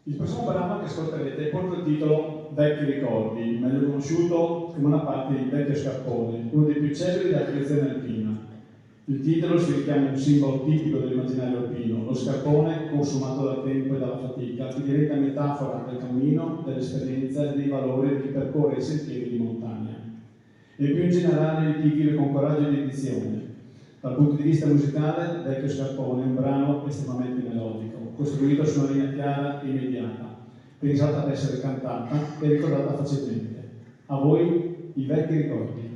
Il prossimo brano che ascolterete porta il titolo Vecchi ricordi, meglio conosciuto come una parte di Vecchio Scarpone, uno dei più celebri della creazione alpina. Il titolo si richiama a un simbolo tipico dell'immaginario alpino, lo scarpone consumato dal tempo e dalla fatica, che diventa metafora del cammino, dell'esperienza e dei valori di chi percorre i sentieri di montagna. E più in generale di chi vive con coraggio e dedizione. Dal punto di vista musicale, Vecchio Scarpone è un brano estremamente melodico, costruito su una linea chiara e immediata, pensata ad essere cantata e ricordata facilmente. A voi i vecchi ricordi.